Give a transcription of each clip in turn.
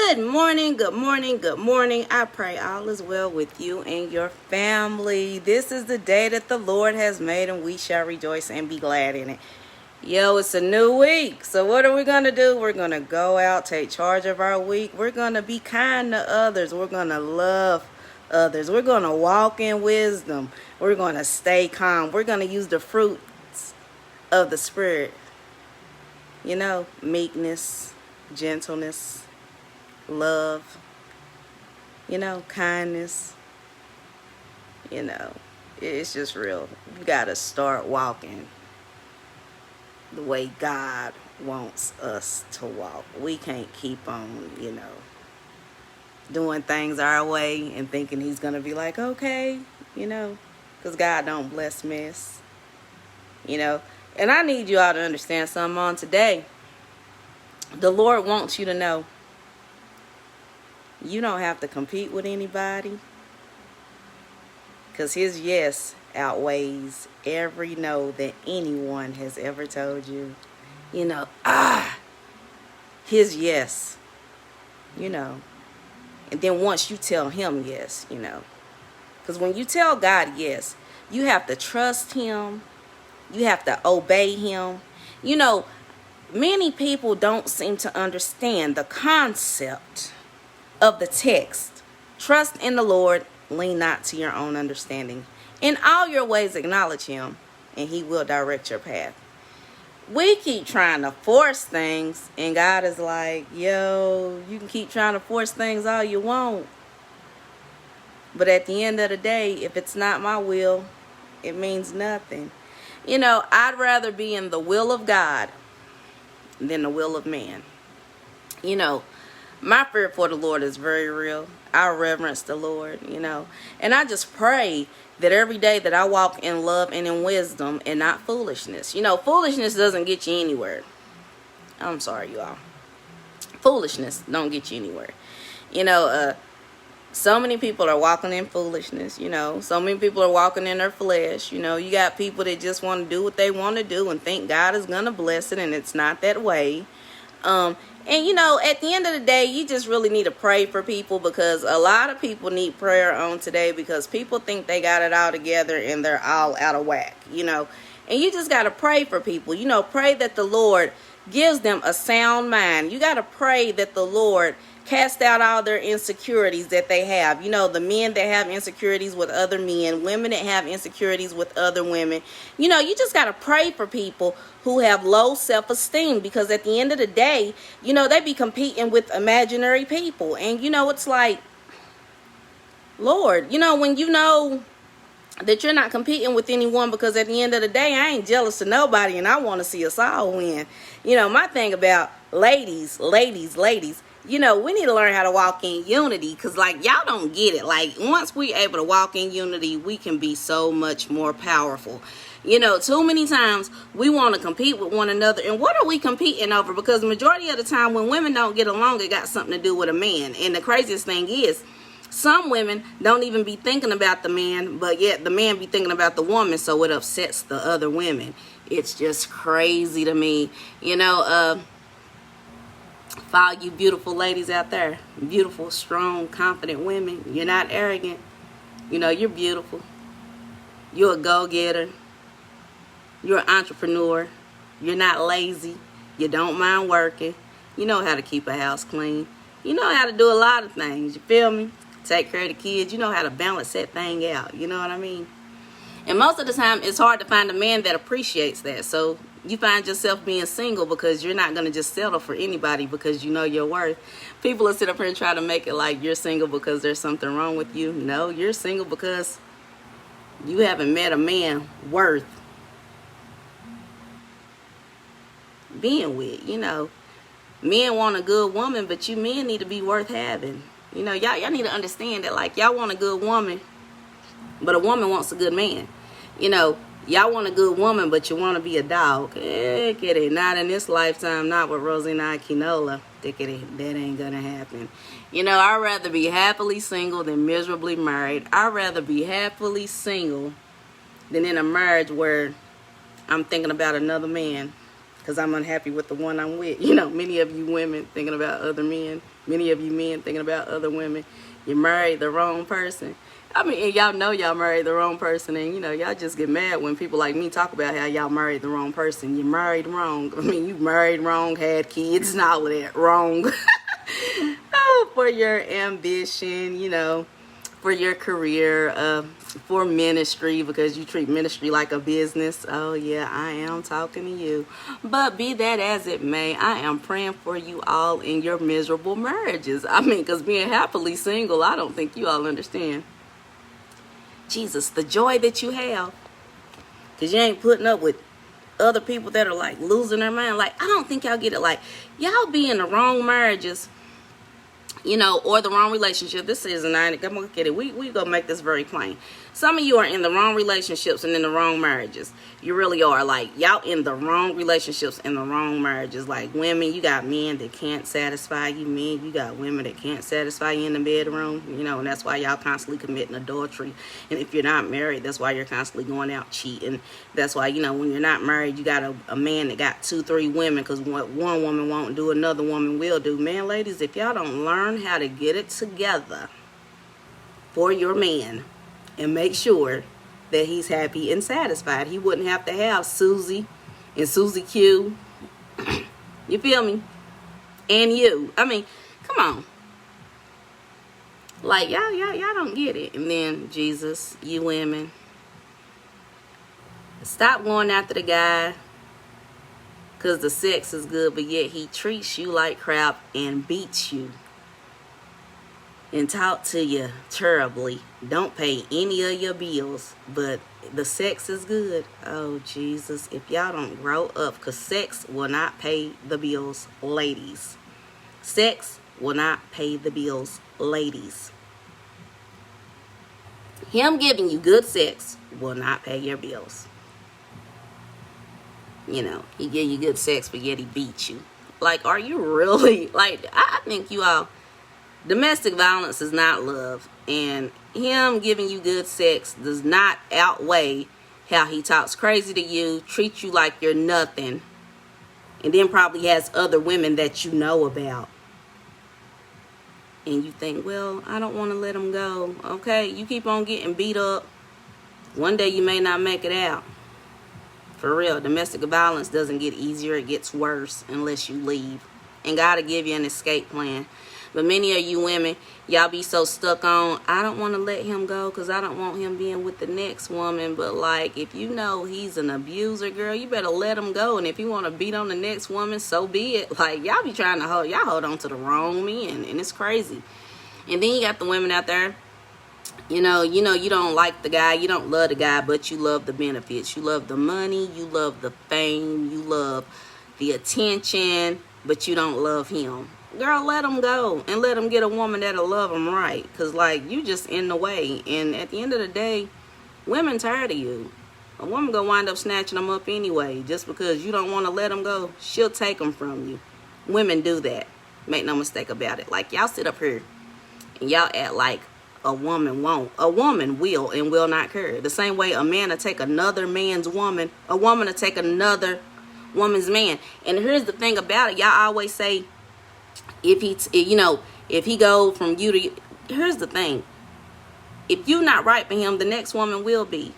Good morning, good morning, good morning. I pray all is well with you and your family. This is the day that the Lord has made, and we shall rejoice and be glad in it. Yo, it's a new week. So what are we going to do? We're going to go out, take charge of our week. We're going to be kind to others. We're going to love others. We're going to walk in wisdom. We're going to stay calm. We're going to use the fruits of the Spirit. You know, meekness, gentleness, love, kindness. It's just real. You gotta start walking the way God wants us to walk. We can't keep on, doing things our way and thinking he's gonna be like, okay, because God don't bless mess, And I need you all to understand something on today. The Lord wants you to know you don't have to compete with anybody, because his yes outweighs every no that anyone has ever told you. His yes, And then once you tell him yes, Because when you tell God yes, you have to trust him. You have to obey him. Many people don't seem to understand the concept of the text. Trust in the Lord, lean not to your own understanding. In all your ways acknowledge him, and he will direct your path. We keep trying to force things, and God is like, yo, you can keep trying to force things all you want. But at the end of the day, if it's not my will, it means nothing. I'd rather be in the will of God than the will of man. My fear for the Lord is very real. I reverence the Lord, And I just pray that every day that I walk in love and in wisdom and not foolishness. Foolishness doesn't get you anywhere. I'm sorry, you all. Foolishness don't get you anywhere. So many people are walking in foolishness, So many people are walking in their flesh, You got people that just want to do what they want to do and think God is going to bless it, and it's not that way. And at the end of the day, you just really need to pray for people, because a lot of people need prayer on today, because people think they got it all together and they're all out of whack, And you just got to pray for people, Pray that the Lord gives them a sound mind. You got to pray that the Lord cast out all their insecurities that they have. The men that have insecurities with other men, women that have insecurities with other women. You just got to pray for people who have low self-esteem, because at the end of the day, they be competing with imaginary people. And it's like, Lord, when that you're not competing with anyone, because at the end of the day, I ain't jealous of nobody, and I want to see us all win. My thing about ladies, we need to learn how to walk in unity, because y'all don't get it. Once we're able to walk in unity, we can be so much more powerful. Too many times we want to compete with one another, and what are we competing over? Because the majority of the time when women don't get along, it got something to do with a man. And the craziest thing is, some women don't even be thinking about the man, but yet the man be thinking about the woman, so it upsets the other women. It's just crazy to me. For all you beautiful ladies out there, beautiful, strong, confident women, you're not arrogant. You're beautiful. You're a go-getter. You're an entrepreneur. You're not lazy. You don't mind working. You know how to keep a house clean. You know how to do a lot of things. You feel me? Take care of the kids. You know how to balance that thing out. You know what I mean? And most of the time, it's hard to find a man that appreciates that. So you find yourself being single, because you're not going to just settle for anybody because you know your worth. People will sit up here and try to make it like you're single because there's something wrong with you. No, you're single because you haven't met a man worth being with. Men want a good woman, but you men need to be worth having. Y'all need to understand that, y'all want a good woman, but a woman wants a good man. Y'all want a good woman, but you want to be a dog. Not in this lifetime, not with Rosina Aquinola. That ain't gonna happen. I'd rather be happily single than miserably married. I'd rather be happily single than in a marriage where I'm thinking about another man. because I'm unhappy with the one I'm with. You know, many of you women thinking about other men, many of you men thinking about other women. You married the wrong person. I mean, and y'all know y'all married the wrong person, and you know, y'all just get mad when people like me talk about how y'all married the wrong person. You married wrong. I mean, you married wrong, had kids, and all of that wrong. Oh, for your ambition, you know, for your career, for ministry, because you treat ministry like a business. Oh yeah, I am talking to you. But be that as it may, I am praying for you all in your miserable marriages. I mean, because being happily single, I don't think you all understand. Jesus, the joy that you have, because you ain't putting up with other people that are like losing their mind. Like, I don't think y'all get it. Like, y'all be in the wrong marriages, you know, or the wrong relationship. This is I'm gonna look at it. We gonna make this very plain. Some of you are in the wrong relationships and in the wrong marriages. You really are. Like, y'all in the wrong relationships and the wrong marriages. Like, women, you got men that can't satisfy you. Men, you got women that can't satisfy you in the bedroom. You know, and that's why y'all constantly committing adultery. And if you're not married, that's why you're constantly going out cheating. That's why, you know, when you're not married, you got a man that got 2, 3 women, because what one woman won't do, another woman will do. Man, ladies, if y'all don't learn how to get it together for your man and make sure that he's happy and satisfied, he wouldn't have to have Susie and Susie Q. You feel me? And you. I mean, come on. Like, y'all don't get it. And then, Jesus, you women, stop going after the guy because the sex is good, but yet he treats you like crap and beats you and talk to you terribly. Don't pay any of your bills, but the sex is good. Oh, Jesus, if y'all don't grow up, because sex will not pay the bills, ladies. Sex will not pay the bills, ladies. Him giving you good sex will not pay your bills. You know, he give you good sex, but yet he beats you. Like, are you really, like, I think you all, domestic violence is not love, and him giving you good sex does not outweigh how he talks crazy to you, treats you like you're nothing, and then probably has other women that you know about. And you think, well, I don't want to let him go. Okay, you keep on getting beat up. One day you may not make it out. For real, domestic violence doesn't get easier, it gets worse unless you leave. And God will give you an escape plan. But many of you women, y'all be so stuck on, I don't want to let him go because I don't want him being with the next woman. But like, if you know he's an abuser, girl, you better let him go. And if you want to beat on the next woman, so be it. Like, y'all be trying to hold on to the wrong men, and it's crazy. And then you got the women out there, you know, you don't like the guy, you don't love the guy, but you love the benefits. You love the money, you love the fame, you love the attention, but you don't love him. Girl, let him go and let him get a woman that'll love him right. Because, like, you just in the way. And at the end of the day, women tired of you. A woman gonna wind up snatching them up anyway. Just because you don't want to let them go, she'll take them from you. Women do that. Make no mistake about it. Like, y'all sit up here and y'all act like a woman won't. A woman will and will not care. The same way a man will take another man's woman, a woman will take another woman's man. And here's the thing about it. Y'all always say, if he go from you to, here's the thing. If you not right for him, the next woman will be.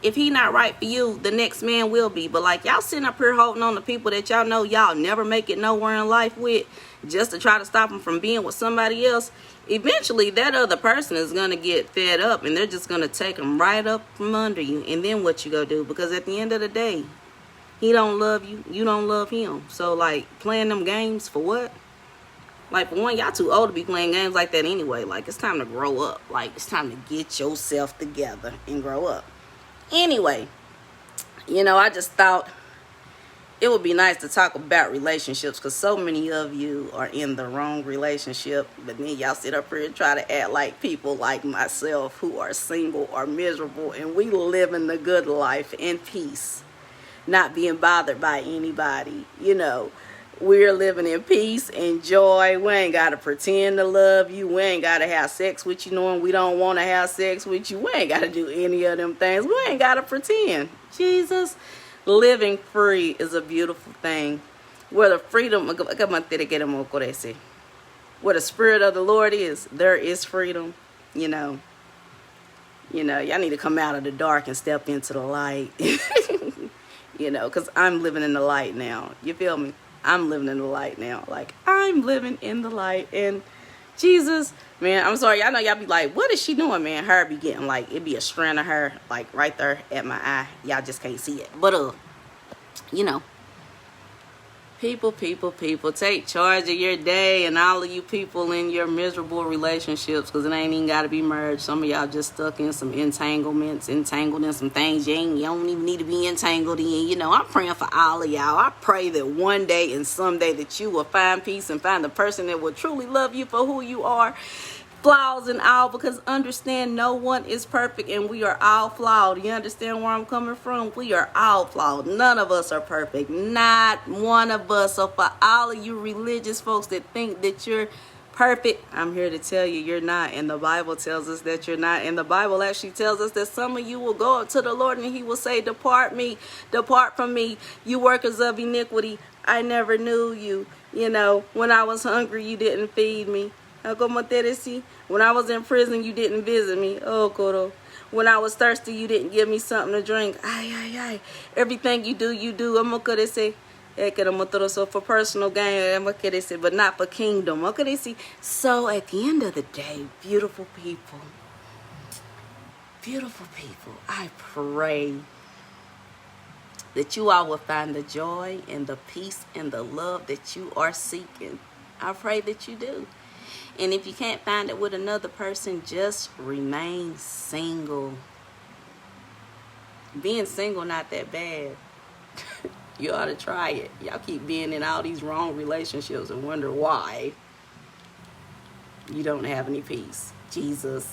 If he not right for you, the next man will be. But like, y'all sitting up here holding on to people that y'all know y'all never make it nowhere in life with, just to try to stop them from being with somebody else. Eventually, that other person is going to get fed up, and they're just going to take them right up from under you. And then what you go do? Because at the end of the day, he don't love you. You don't love him. So like, playing them games for what? Like, for one, y'all too old to be playing games like that anyway. Like, it's time to grow up. Like, it's time to get yourself together and grow up. Anyway, you know, I just thought it would be nice to talk about relationships, because so many of you are in the wrong relationship. But then y'all sit up here and try to act like people like myself who are single or miserable, and we living the good life in peace, not being bothered by anybody, you know. We're living in peace and joy. We ain't got to pretend to love you. We ain't got to have sex with you knowing we don't want to have sex with you. We ain't got to do any of them things. We ain't got to pretend. Jesus. Living free is a beautiful thing. Where the freedom, where the spirit of the Lord is, there is freedom. You know, y'all need to come out of the dark and step into the light. You know, because I'm living in the light now. You feel me? I'm living in the light now. Like, I'm living in the light. And Jesus, man, I'm sorry. I know y'all be like, what is she doing, man? Her be getting like, it be a strand of her, like right there at my eye. Y'all just can't see it. But, you know, people, take charge of your day, and all of you people in your miserable relationships, because it ain't even got to be merged. Some of y'all just stuck in some entangled in some things you don't even need to be entangled in. You know, I'm praying for all of y'all. I pray that one day and someday that you will find peace and find the person that will truly love you for who you are. Flaws and all, because understand no one is perfect and we are all flawed. You understand where I'm coming from? We are all flawed. None of us are perfect. Not one of us. So for all of you religious folks that think that you're perfect, I'm here to tell you you're not. And the Bible tells us that you're not. And the Bible actually tells us that some of you will go up to the Lord and he will say, depart from me, you workers of iniquity. I never knew you. You know, when I was hungry, you didn't feed me. When I was in prison, you didn't visit me. Oh, Koro. When I was thirsty, you didn't give me something to drink. Everything you do. So for personal gain, but not for kingdom. So at the end of the day, beautiful people, I pray that you all will find the joy and the peace and the love that you are seeking. I pray that you do. And if you can't find it with another person, just remain single. Being single not that bad. You ought to try it. Y'all keep being in all these wrong relationships and wonder why you don't have any peace. Jesus.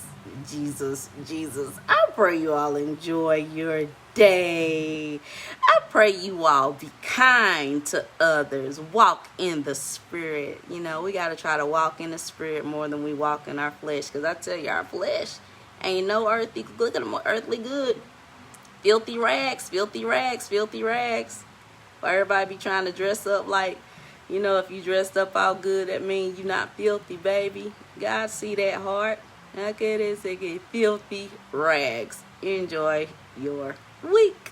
I pray you all enjoy your day. I pray you all be kind to others. Walk in the spirit. You know, we got to try to walk in the spirit more than we walk in our flesh. Because I tell you, our flesh ain't no earthly good. Filthy rags. Why everybody be trying to dress up like, you know, if you dressed up all good, that means you're not filthy, baby. God see that heart. Look at this, filthy rags. Enjoy your week.